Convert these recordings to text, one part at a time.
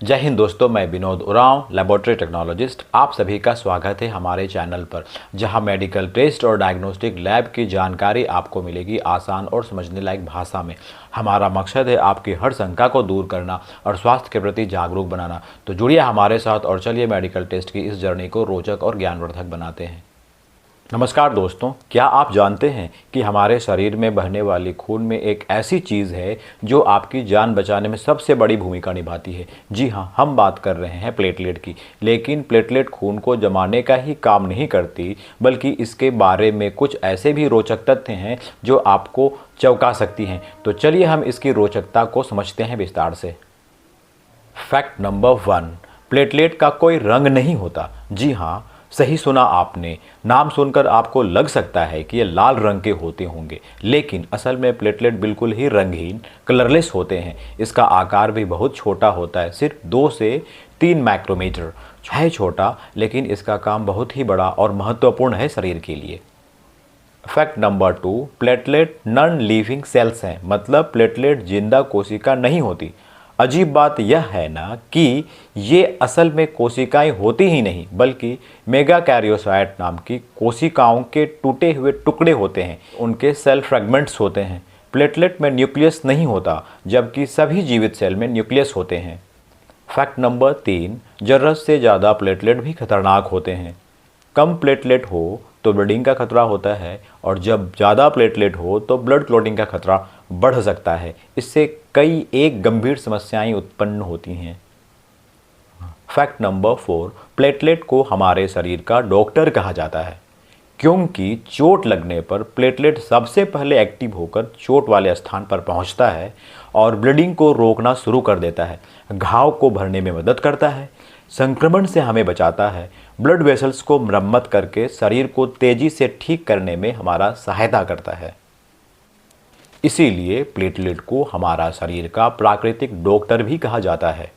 जय हिंद दोस्तों, मैं विनोद उरांव, लेबोरेटरी टेक्नोलॉजिस्ट। आप सभी का स्वागत है हमारे चैनल पर, जहां मेडिकल टेस्ट और डायग्नोस्टिक लैब की जानकारी आपको मिलेगी आसान और समझने लायक भाषा में। हमारा मकसद है आपकी हर शंका को दूर करना और स्वास्थ्य के प्रति जागरूक बनाना। तो जुड़िए हमारे साथ और चलिए मेडिकल टेस्ट की इस जर्नी को रोचक और ज्ञानवर्धक बनाते हैं। नमस्कार दोस्तों, क्या आप जानते हैं कि हमारे शरीर में बहने वाली खून में एक ऐसी चीज़ है जो आपकी जान बचाने में सबसे बड़ी भूमिका निभाती है। जी हाँ, हम बात कर रहे हैं प्लेटलेट की। लेकिन प्लेटलेट खून को जमाने का ही काम नहीं करती, बल्कि इसके बारे में कुछ ऐसे भी रोचक तथ्य हैं जो आपको चौंका सकती हैं। तो चलिए हम इसकी रोचकता को समझते हैं विस्तार से। फैक्ट नंबर 1, प्लेटलेट का कोई रंग नहीं होता। जी हाँ, सही सुना आपने। नाम सुनकर आपको लग सकता है कि ये लाल रंग के होते होंगे, लेकिन असल में प्लेटलेट बिल्कुल ही रंगहीन, कलरलेस होते हैं। इसका आकार भी बहुत छोटा होता है, सिर्फ 2 से 3 माइक्रोमीटर है छोटा, लेकिन इसका काम बहुत ही बड़ा और महत्वपूर्ण है शरीर के लिए। Fact number 2, platelet non living cells हैं, मतलब प्लेटलेट जिंदा कोशिका नहीं होती। अजीब बात यह है ना कि ये असल में कोशिकाएं होती ही नहीं, बल्कि मेगाकैरियोसाइट नाम की कोशिकाओं के टूटे हुए टुकड़े होते हैं। उनके सेल फ्रैगमेंट्स होते हैं। प्लेटलेट में न्यूक्लियस नहीं होता, जबकि सभी जीवित सेल में न्यूक्लियस होते हैं। फैक्ट नंबर 3, ज़रूरत से ज़्यादा प्लेटलेट भी खतरनाक होते हैं। कम प्लेटलेट हो तो ब्लीडिंग का खतरा होता है, और जब ज़्यादा प्लेटलेट हो तो ब्लड क्लॉटिंग का खतरा बढ़ सकता है। इससे कई एक गंभीर समस्याएं उत्पन्न होती हैं। फैक्ट नंबर 4, प्लेटलेट को हमारे शरीर का डॉक्टर कहा जाता है, क्योंकि चोट लगने पर प्लेटलेट सबसे पहले एक्टिव होकर चोट वाले स्थान पर पहुंचता है और ब्लीडिंग को रोकना शुरू कर देता है। घाव को भरने में मदद करता है, संक्रमण से हमें बचाता है, ब्लड वेसल्स को मरम्मत करके शरीर को तेजी से ठीक करने में हमारा सहायता करता है। इसीलिए प्लेटलेट को हमारा शरीर का प्राकृतिक डॉक्टर भी कहा जाता है।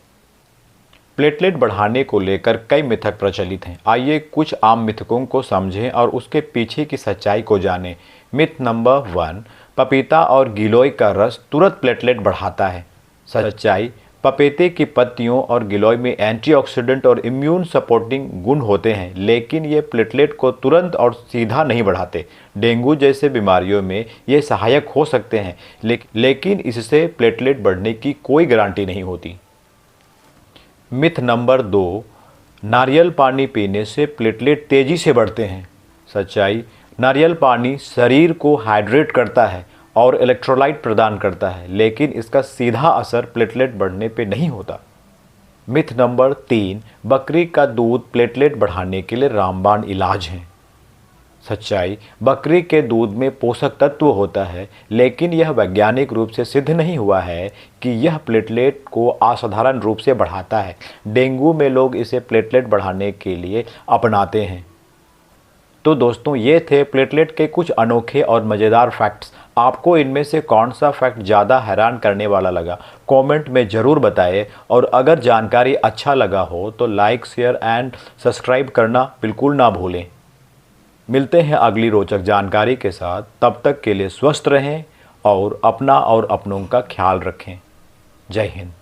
प्लेटलेट बढ़ाने को लेकर कई मिथक प्रचलित हैं। आइए कुछ आम मिथकों को समझें और उसके पीछे की सच्चाई को जानें। मिथ नंबर 1, पपीता और गिलोय का रस तुरंत प्लेटलेट बढ़ाता है। सच्चाई, पपीते की पत्तियों और गिलोय में एंटीऑक्सीडेंट और इम्यून सपोर्टिंग गुण होते हैं, लेकिन ये प्लेटलेट को तुरंत और सीधा नहीं बढ़ाते। डेंगू जैसे बीमारियों में ये सहायक हो सकते हैं, लेकिन इससे प्लेटलेट बढ़ने की कोई गारंटी नहीं होती। मिथ नंबर 2, नारियल पानी पीने से प्लेटलेट तेजी से बढ़ते हैं। सच्चाई, नारियल पानी शरीर को हाइड्रेट करता है और इलेक्ट्रोलाइट प्रदान करता है, लेकिन इसका सीधा असर प्लेटलेट बढ़ने पे नहीं होता। मिथ नंबर 3, बकरी का दूध प्लेटलेट बढ़ाने के लिए रामबाण इलाज है। सच्चाई, बकरी के दूध में पोषक तत्व होता है, लेकिन यह वैज्ञानिक रूप से सिद्ध नहीं हुआ है कि यह प्लेटलेट को असाधारण रूप से बढ़ाता है। डेंगू में लोग इसे प्लेटलेट बढ़ाने के लिए अपनाते हैं। तो दोस्तों, ये थे प्लेटलेट के कुछ अनोखे और मज़ेदार फैक्ट्स। आपको इनमें से कौन सा फैक्ट ज़्यादा हैरान करने वाला लगा, कमेंट में ज़रूर बताएं। और अगर जानकारी अच्छा लगा हो तो लाइक, शेयर एंड सब्सक्राइब करना बिल्कुल ना भूलें। मिलते हैं अगली रोचक जानकारी के साथ। तब तक के लिए स्वस्थ रहें और अपना और अपनों का ख्याल रखें। जय हिंद।